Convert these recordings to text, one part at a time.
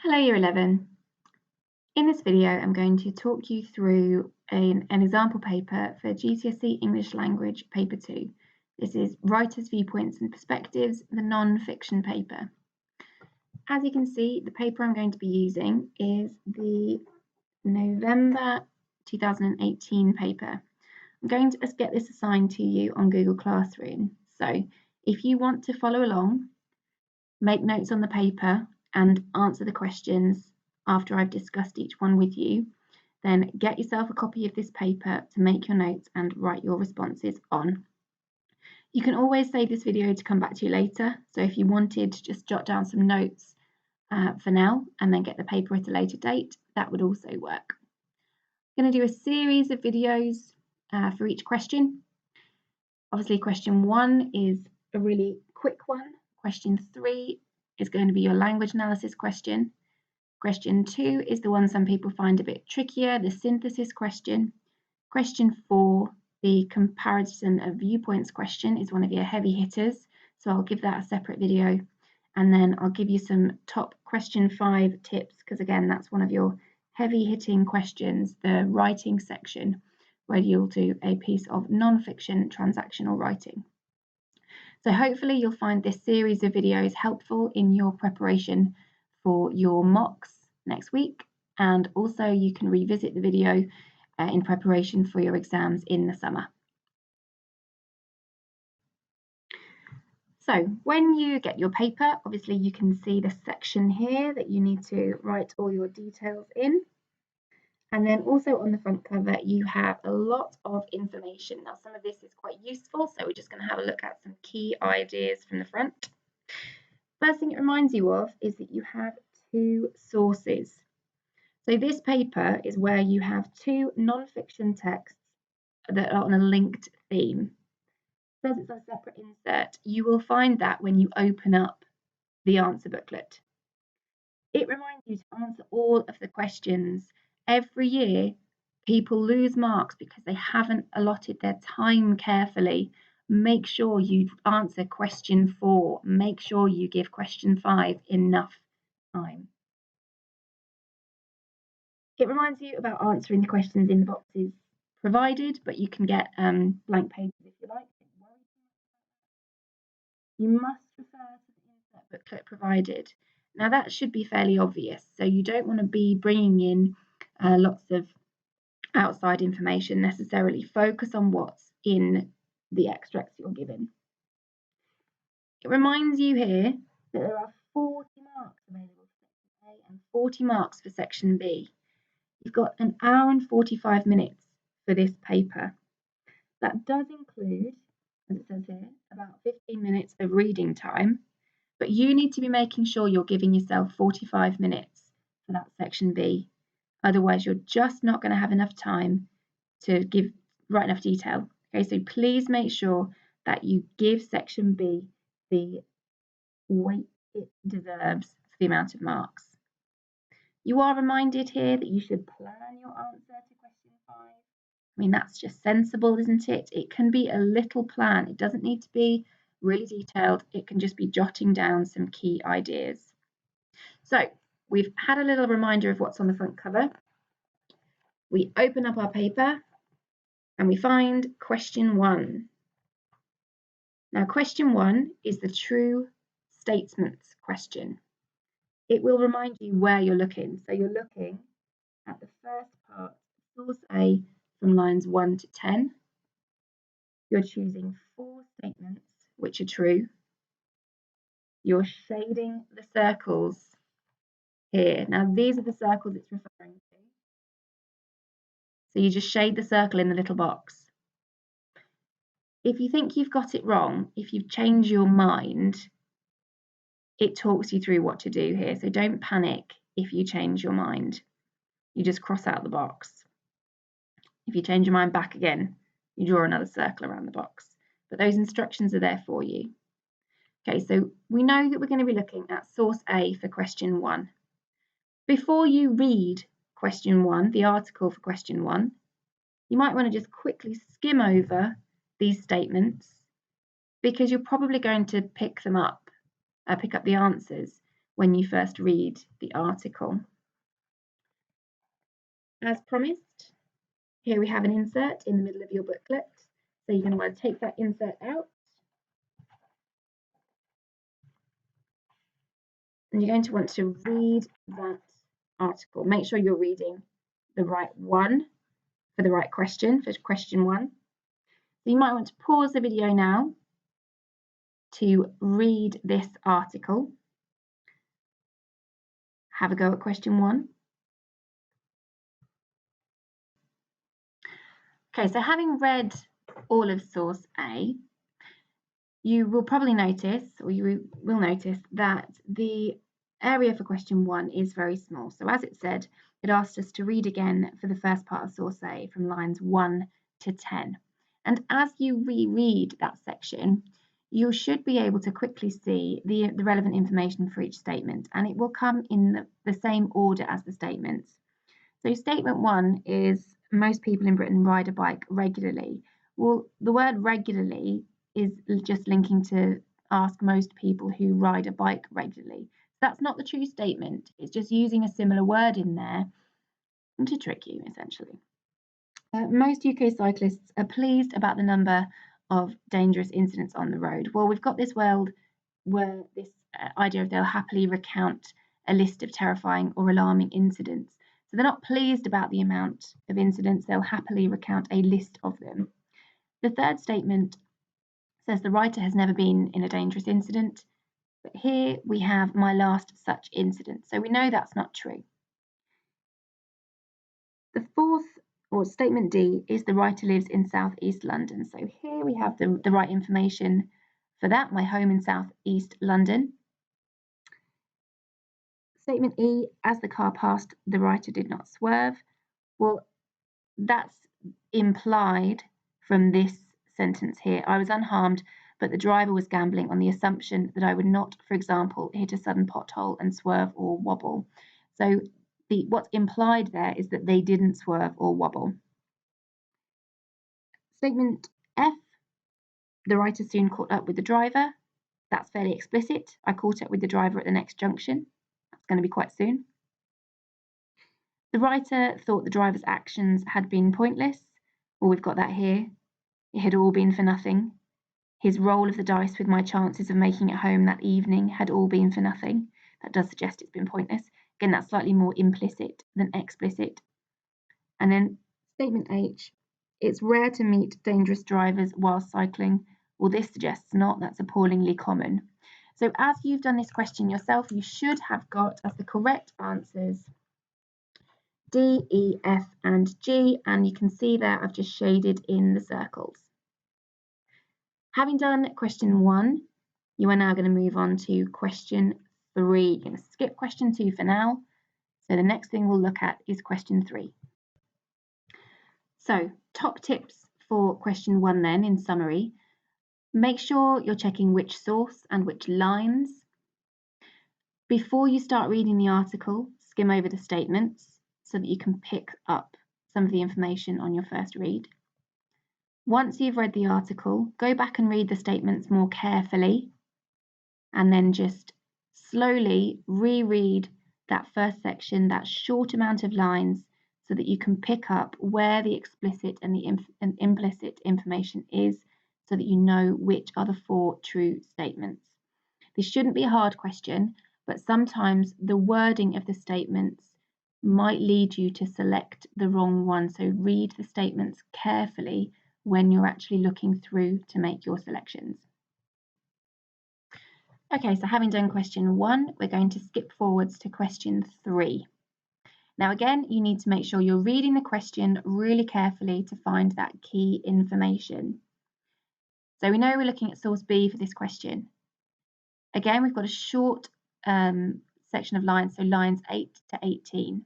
Hello Year 11. In this video I'm going to talk you through an example paper for GCSE English Language Paper 2. This is Writers' Viewpoints and Perspectives, the non-fiction paper. As you can see, the paper I'm going to be using is the November 2018 paper. I'm going to get this assigned to you on Google Classroom. So if you want to follow along, make notes on the paper and answer the questions after I've discussed each one with you, then get yourself a copy of this paper to make your notes and write your responses on. You can always save this video to come back to later, so if you wanted to just jot down some notes for now and then get the paper at a later date, that would also work. I'm going to do a series of videos for each question. Obviously, question 1 is a really quick one. Question 3 is going to be your language analysis question. Question 2 is the one some people find a bit trickier, the synthesis question. Question 4, the comparison of viewpoints question, is one of your heavy hitters, so I'll give that a separate video. And then I'll give you some top question 5 tips, because again, that's one of your heavy hitting questions, the writing section, where you'll do a piece of non-fiction transactional writing. So hopefully you'll find this series of videos helpful in your preparation for your mocks next week, and also you can revisit the video in preparation for your exams in the summer. So when you get your paper, obviously you can see the section here that you need to write all your details in. And then also on the front cover, you have a lot of information. Now, some of this is quite useful, so we're just going to have a look at some key ideas from the front. First thing it reminds you of is that you have 2 sources. So this paper is where you have 2 non-fiction texts that are on a linked theme. It says it's a separate insert. You will find that when you open up the answer booklet. It reminds you to answer all of the questions. Every year, people lose marks because they haven't allotted their time carefully. Make sure you answer question 4. Make sure you give question 5 enough time. It reminds you about answering the questions in the boxes provided, but you can get blank pages if you like. You must refer to the insert booklet provided. Now that should be fairly obvious, so you don't want to be bringing in lots of outside information necessarily. Focus on what's in the extracts you're given. It reminds you here that there are 40 marks available for section A and 40 marks for section B. You've got an hour and 45 minutes for this paper. That does include, as it says here, about 15 minutes of reading time, but you need to be making sure you're giving yourself 45 minutes for that section B. Otherwise, you're just not going to have enough time to write enough detail. Okay, so please make sure that you give section B the weight it deserves for the amount of marks. You are reminded here that you should plan your answer to question 5. I mean, that's just sensible, isn't it? It can be a little plan. It doesn't need to be really detailed. It can just be jotting down some key ideas. So we've had a little reminder of what's on the front cover. We open up our paper and we find question 1. Now, question 1 is the true statements question. It will remind you where you're looking. So you're looking at the first part, source A, from lines 1 to 10. You're choosing 4 statements which are true. You're shading the circles here. Now, these are the circles it's referring to. So you just shade the circle in the little box. If you think you've got it wrong, if you've changed your mind, it talks you through what to do here. So don't panic if you change your mind. You just cross out the box. If you change your mind back again, you draw another circle around the box. But those instructions are there for you. Okay, so we know that we're going to be looking at source A for question 1. Before you read question 1, the article for question 1, you might want to just quickly skim over these statements because you're probably going to pick up the answers when you first read the article. As promised, here we have an insert in the middle of your booklet. So you're going to want to take that insert out. And you're going to want to read that article. Make sure you're reading the right one for the right question, for question 1. So you might want to pause the video now to read this article. Have a go at question 1. Okay, so having read all of source A, you will probably notice, or you will notice, that the area for question 1 is very small. So as it said, it asked us to read again for the first part of source A from lines 1 to 10. And as you reread that section, you should be able to quickly see the relevant information for each statement, and it will come in the same order as the statements. So statement 1 is most people in Britain ride a bike regularly. Well, the word regularly is just linking to ask most people who ride a bike regularly. So that's not the true statement. It's just using a similar word in there to trick you, essentially. Most UK cyclists are pleased about the number of dangerous incidents on the road. Well, we've got this world where this idea of they'll happily recount a list of terrifying or alarming incidents. So they're not pleased about the amount of incidents, they'll happily recount a list of them. The third statement says the writer has never been in a dangerous incident, but here we have my last such incident. So we know that's not true. The fourth, or statement D, is the writer lives in South East London. So here we have the right information for that, my home in South East London. Statement E, as the car passed, the writer did not swerve. Well, that's implied from this sentence here. I was unharmed, but the driver was gambling on the assumption that I would not, for example, hit a sudden pothole and swerve or wobble. So what's implied there is that they didn't swerve or wobble. Statement F, the writer soon caught up with the driver. That's fairly explicit. I caught up with the driver at the next junction. That's going to be quite soon. The writer thought the driver's actions had been pointless. Well, we've got that here. It had all been for nothing. His roll of the dice with my chances of making it home that evening had all been for nothing. That does suggest it's been pointless. Again, that's slightly more implicit than explicit. And then statement H, it's rare to meet dangerous drivers while cycling. Well, this suggests not. That's appallingly common. So as you've done this question yourself, you should have got as the correct answers D, E, F, and G, and you can see there I've just shaded in the circles. Having done question 1, you are now going to move on to question 3. You're going to skip question 2 for now. So the next thing we'll look at is question 3. So top tips for question 1 then, in summary. Make sure you're checking which source and which lines. Before you start reading the article, skim over the statements so that you can pick up some of the information on your first read. Once you've read the article, go back and read the statements more carefully, and then just slowly reread that first section, that short amount of lines, so that you can pick up where the explicit and the implicit information is, so that you know which are the 4 true statements. This shouldn't be a hard question, but sometimes the wording of the statements might lead you to select the wrong one. So read the statements carefully when you're actually looking through to make your selections. Okay, so having done question 1, we're going to skip forwards to question 3. Now again, you need to make sure you're reading the question really carefully to find that key information. So we know we're looking at source B for this question. Again, we've got a short section of lines, so lines 8 to 18.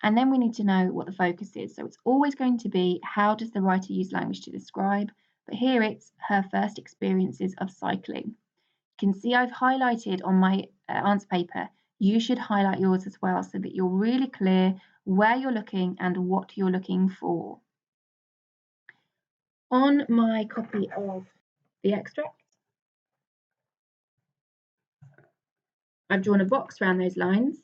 And then we need to know what the focus is. So it's always going to be, how does the writer use language to describe? But here it's her first experiences of cycling. You can see I've highlighted on my answer paper. You should highlight yours as well so that you're really clear where you're looking and what you're looking for. On my copy of the extract, I've drawn a box around those lines.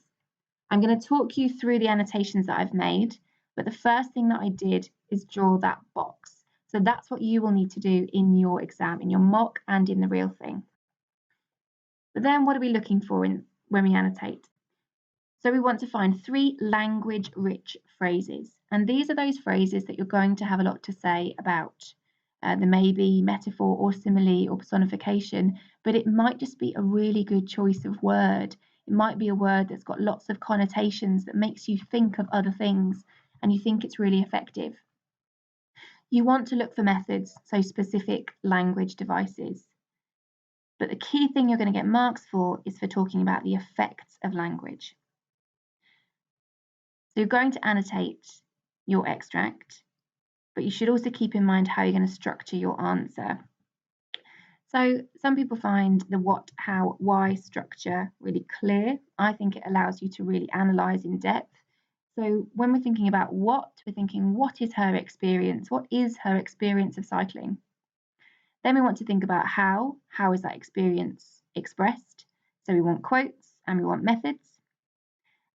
I'm going to talk you through the annotations that I've made, but the first thing that I did is draw that box. So that's what you will need to do in your exam, in your mock and in the real thing. But then what are we looking for when we annotate? So we want to find 3 language-rich phrases. And these are those phrases that you're going to have a lot to say about. There may be metaphor or simile or personification, but it might just be a really good choice of word. It might be a word that's got lots of connotations that makes you think of other things and you think it's really effective. You want to look for methods, so specific language devices. But the key thing you're going to get marks for is for talking about the effects of language. So you're going to annotate your extract, but you should also keep in mind how you're going to structure your answer. So some people find the what, how, why structure really clear. I think it allows you to really analyse in depth. So when we're thinking about what, we're thinking, what is her experience? What is her experience of cycling? Then we want to think about how is that experience expressed? So we want quotes and we want methods.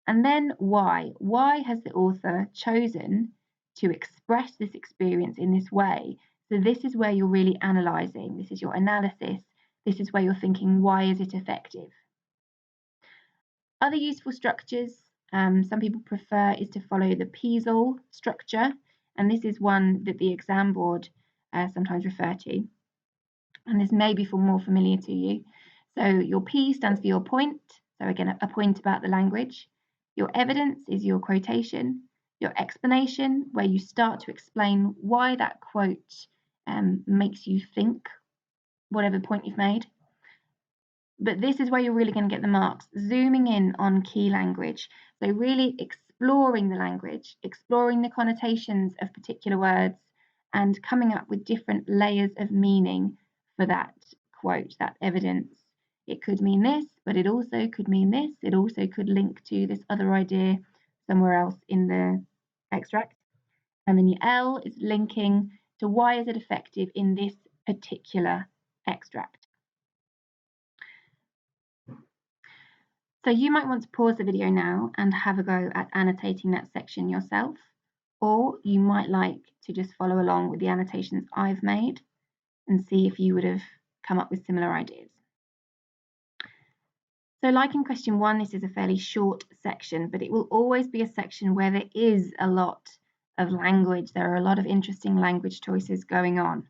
And then why? Why has the author chosen to express this experience in this way? So this is where you're really analysing. This is your analysis. This is where you're thinking, why is it effective? Other useful structures some people prefer is to follow the Peasel structure. And this is one that the exam board sometimes refer to. And this may be more familiar to you. So your P stands for your point. So again, a point about the language. Your evidence is your quotation. Your explanation, where you start to explain why that quote makes you think whatever point you've made. But this is where you're really going to get the marks, zooming in on key language. So really exploring the language, exploring the connotations of particular words, and coming up with different layers of meaning for that quote, that evidence. It could mean this, but it also could mean this. It also could link to this other idea somewhere else in the extract. And then your L is linking to why is it effective in this particular extract. So you might want to pause the video now and have a go at annotating that section yourself, or you might like to just follow along with the annotations I've made and see if you would have come up with similar ideas. So like in question 1, this is a fairly short section, but it will always be a section where there is a lot of language. There are a lot of interesting language choices going on.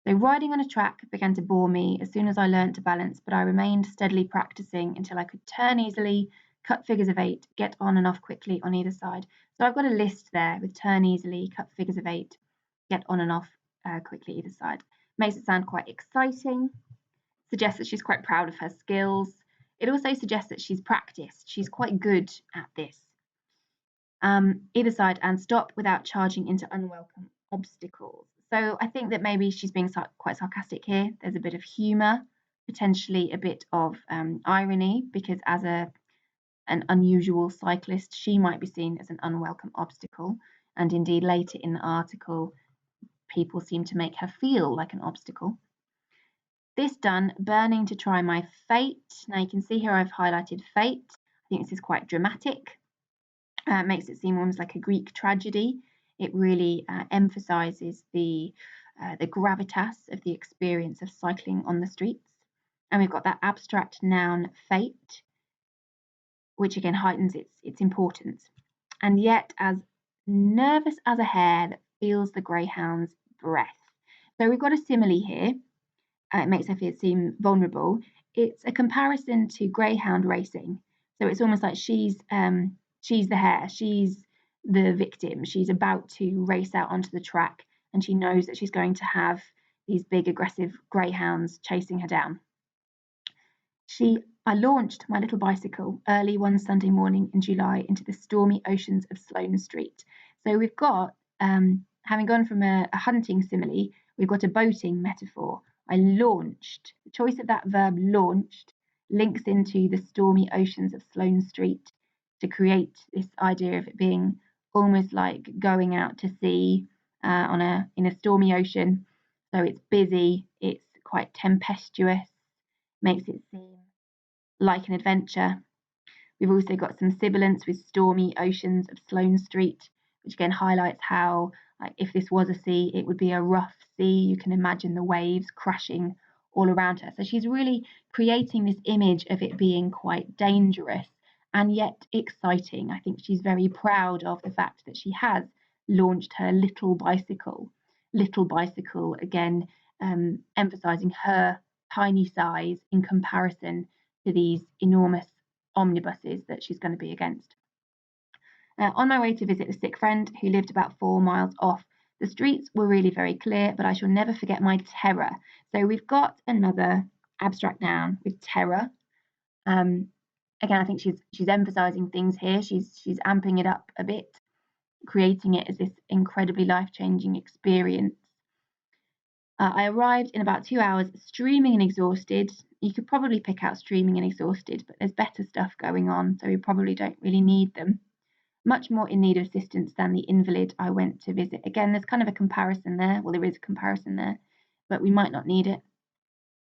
So riding on a track began to bore me as soon as I learnt to balance, but I remained steadily practicing until I could turn easily, cut figures of 8, get on and off quickly on either side. So I've got a list there with turn easily, cut figures of 8, get on and off quickly either side. Makes it sound quite exciting, suggests that she's quite proud of her skills. It also suggests that she's practiced. She's quite good at this. Either side and stop without charging into unwelcome obstacles. So I think that maybe she's being quite sarcastic here. There's a bit of humour, potentially a bit of irony, because as an unusual cyclist, she might be seen as an unwelcome obstacle. And indeed, later in the article, people seem to make her feel like an obstacle. This done, burning to try my fate. Now you can see here I've highlighted fate. I think this is quite dramatic. Makes it seem almost like a Greek tragedy. It really emphasises the gravitas of the experience of cycling on the streets. And we've got that abstract noun fate, which again heightens its importance. And yet as nervous as a hare that feels the greyhound's breath. So we've got a simile here. It makes her seem vulnerable. It's a comparison to greyhound racing. So it's almost like she's the hare, she's the victim, she's about to race out onto the track and she knows that she's going to have these big aggressive greyhounds chasing her down. I launched my little bicycle early one Sunday morning in July into the stormy oceans of Sloane Street. So we've got, having gone from a hunting simile, we've got a boating metaphor. I launched. The choice of that verb launched links into the stormy oceans of Sloane Street to create this idea of it being almost like going out to sea in a stormy ocean. So it's busy, it's quite tempestuous, makes it seem like an adventure. We've also got some sibilants with stormy oceans of Sloane Street, which again highlights how, like, if this was a sea, it would be a rough sea. You can imagine the waves crashing all around her. So she's really creating this image of it being quite dangerous and yet exciting. I think she's very proud of the fact that she has launched her little bicycle. Little bicycle, again, emphasizing her tiny size in comparison to these enormous omnibuses that she's going to be against. On my way to visit a sick friend who lived about 4 miles off, the streets were really very clear, but I shall never forget my terror. So we've got another abstract noun with terror. Again, I think she's emphasizing things here. She's amping it up a bit, creating it as this incredibly life-changing experience. I arrived in about 2 hours, streaming and exhausted. You could probably pick out streaming and exhausted, but there's better stuff going on, so we probably don't really need them. Much more in need of assistance than the invalid I went to visit. Again, there's kind of a comparison there. Well, there is a comparison there, but we might not need it.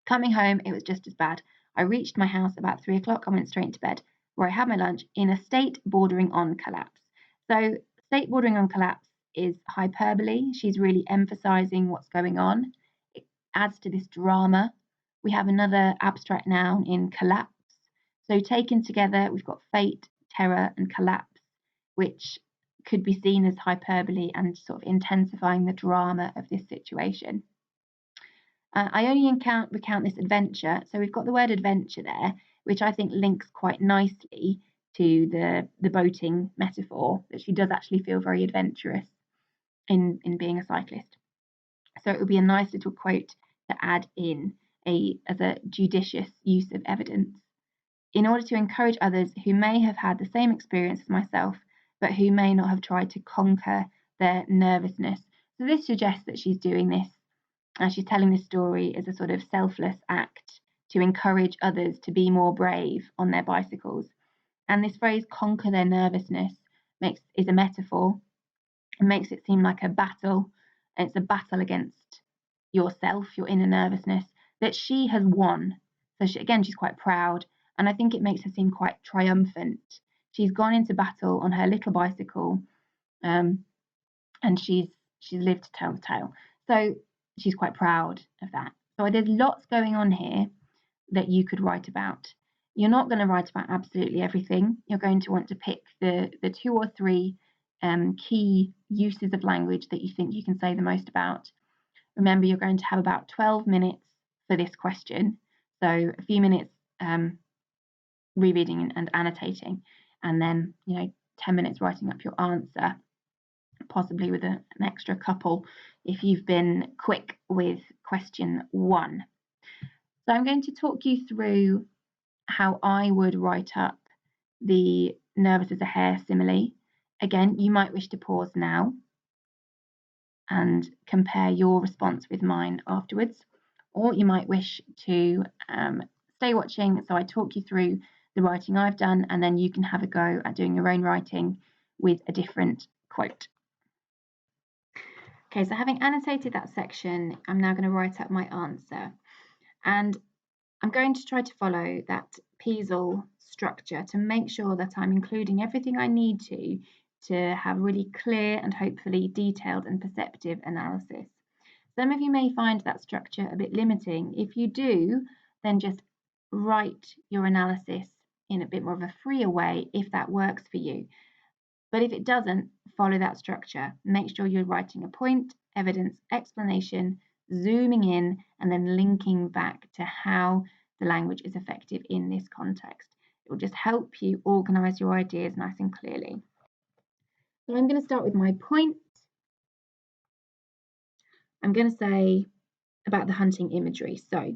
Coming home, it was just as bad. I reached my house about 3 o'clock. I went straight to bed, where I had my lunch in a state bordering on collapse. So, state bordering on collapse is hyperbole. She's really emphasizing what's going on. It adds to this drama. We have another abstract noun in collapse. So, taken together, we've got fate, terror, and collapse, which could be seen as hyperbole and sort of intensifying the drama of this situation. I only recount this adventure, so we've got the word adventure there, which I think links quite nicely to the boating metaphor, that she does actually feel very adventurous in being a cyclist. So it would be a nice little quote to add in as a judicious use of evidence. In order to encourage others who may have had the same experience as myself, but who may not have tried to conquer their nervousness. So this suggests that she's doing this, she's telling this story as a sort of selfless act to encourage others to be more brave on their bicycles. And this phrase, conquer their nervousness, is a metaphor. It makes it seem like a battle. It's a battle against yourself, your inner nervousness, that she has won. So she's quite proud. And I think it makes her seem quite triumphant. She's gone into battle on her little bicycle, and she's lived to tell the tale. So she's quite proud of that. So there's lots going on here that you could write about. You're not going to write about absolutely everything. You're going to want to pick the 2 or 3 key uses of language that you think you can say the most about. Remember, you're going to have about 12 minutes for this question. So a few minutes rereading and annotating, and then 10 minutes writing up your answer, possibly with an extra couple if you've been quick with question 1. So I'm going to talk you through how I would write up the nervous as a hare simile. Again, you might wish to pause now and compare your response with mine afterwards, or you might wish to stay watching so I talk you through the writing I've done, and then you can have a go at doing your own writing with a different quote. Okay, so having annotated that section, I'm now going to write up my answer. And I'm going to try to follow that Peasel structure to make sure that I'm including everything I need to have really clear and hopefully detailed and perceptive analysis. Some of you may find that structure a bit limiting. If you do, then just write your analysis in a bit more of a freer way if that works for you. But if it doesn't, follow that structure. Make sure you're writing a point, evidence, explanation, zooming in, and then linking back to how the language is effective in this context. It will just help you organise your ideas nice and clearly. So I'm going to start with my point. I'm going to say about the hunting imagery. So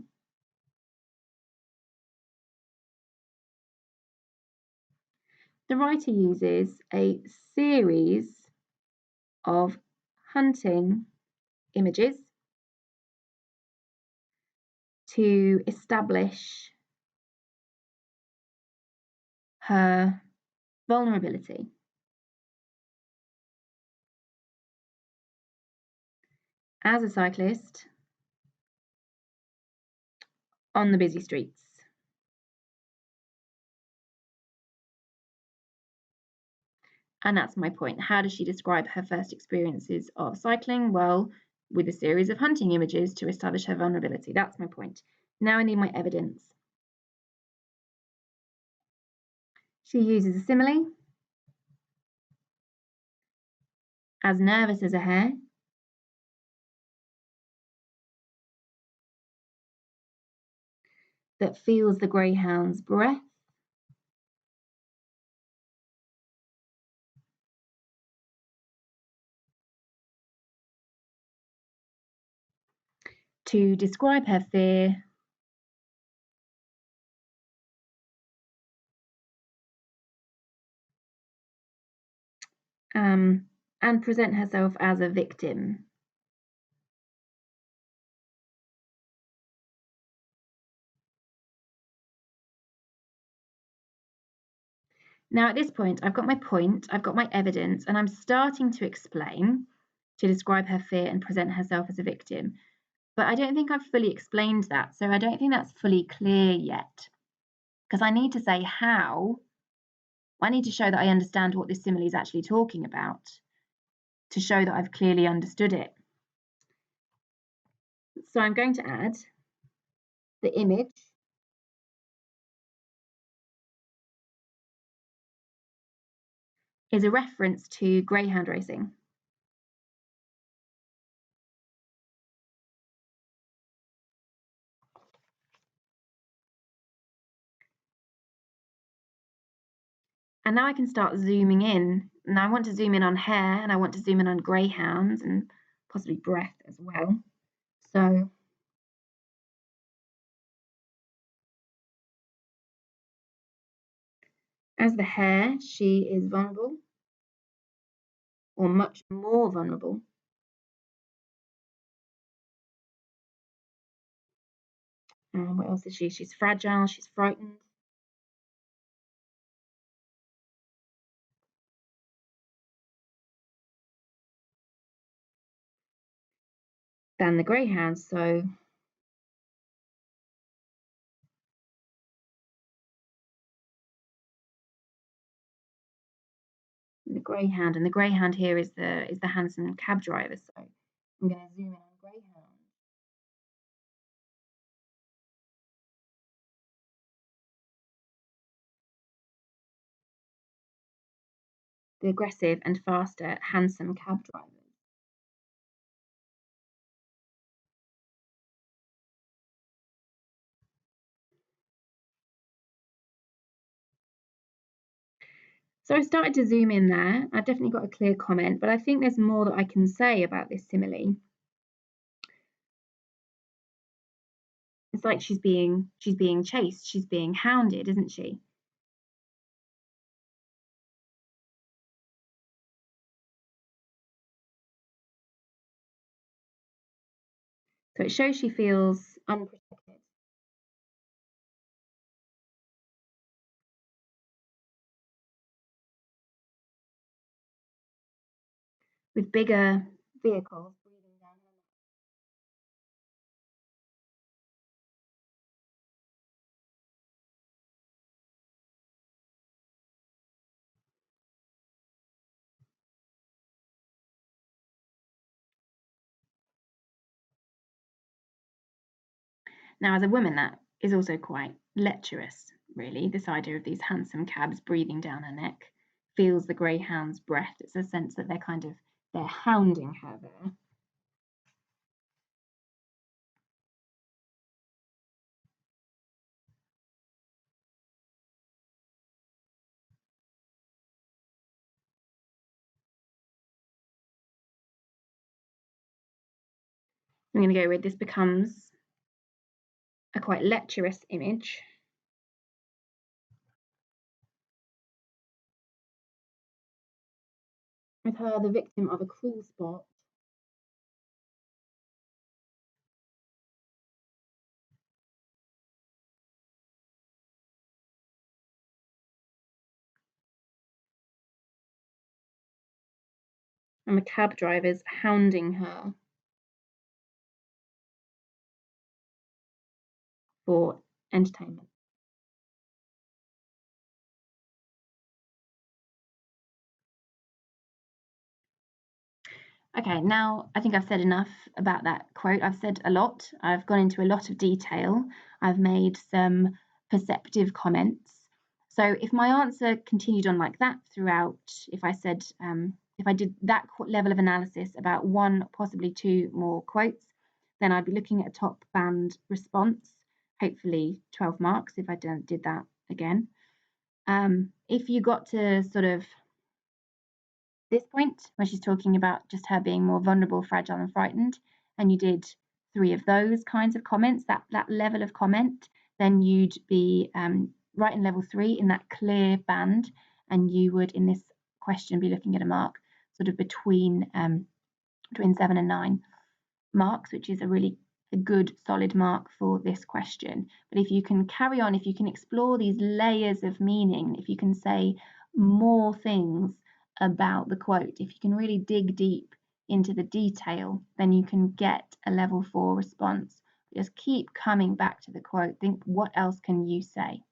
the writer uses a series of hunting images to establish her vulnerability. As a cyclist on the busy streets. And that's my point. How does she describe her first experiences of cycling? Well, with a series of hunting images to establish her vulnerability. That's my point. Now I need my evidence. She uses a simile. As nervous as a hare. That feels the greyhound's breath. To describe her fear. And present herself as a victim. Now at this point, I've got my evidence, and I'm starting to explain, to describe her fear and present herself as a victim. But I don't think I've fully explained that, so I don't think that's fully clear yet, because I need to say how. I need to show that I understand what this simile is actually talking about, to show that I've clearly understood it. So I'm going to add the image is a reference to greyhound racing. And now I can start zooming in. Now I want to zoom in on hair, and I want to zoom in on greyhounds and possibly breath as well. So as the hare, she is vulnerable, or much more vulnerable. What else is she? She's fragile, she's frightened. Than the greyhound, so the greyhound, and the greyhound here is the handsome cab driver. So I'm going to zoom in on greyhound. The aggressive and faster, handsome cab drivers. So I started to zoom in there. I've definitely got a clear comment, but I think there's more that I can say about this simile. It's like she's being chased, she's being hounded, isn't she? So it shows she feels unprotected. With bigger vehicles breathing down her neck. Now, as a woman, that is also quite lecherous, really. This idea of these handsome cabs breathing down her neck, feels the greyhound's breath. It's a sense that they're hounding her there. I'm going to go with this becomes a quite lecherous image. With her the victim of a cruel sport. And the cab drivers hounding her for entertainment. Okay, now I think I've said enough about that quote. I've said a lot. I've gone into a lot of detail. I've made some perceptive comments. So if my answer continued on like that throughout, if I said, if I did that level of analysis about one, possibly two more quotes, then I'd be looking at a top band response, hopefully 12 marks if I did that again. If you got to sort of this point, where she's talking about just her being more vulnerable, fragile, and frightened, and you did three of those kinds of comments, that level of comment, then you'd be right in level 3 in that clear band, and you would, in this question, be looking at a mark sort of between 7 and 9 marks, which is a good solid mark for this question. But if you can carry on, if you can explore these layers of meaning, if you can say more things about the quote, if you can really dig deep into the detail, then you can get a level 4 response. Just keep coming back to the quote. Think, what else can you say?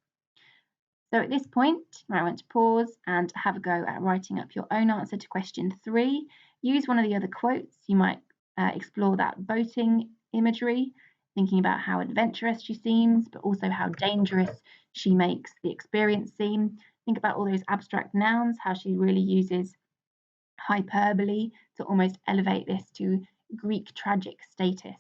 So at this point, I want to pause and have a go at writing up your own answer to question 3. Use one of the other quotes. You might explore that boating imagery, thinking about how adventurous she seems, but also how dangerous she makes the experience seem. Think about all those abstract nouns, how she really uses hyperbole to almost elevate this to Greek tragic status.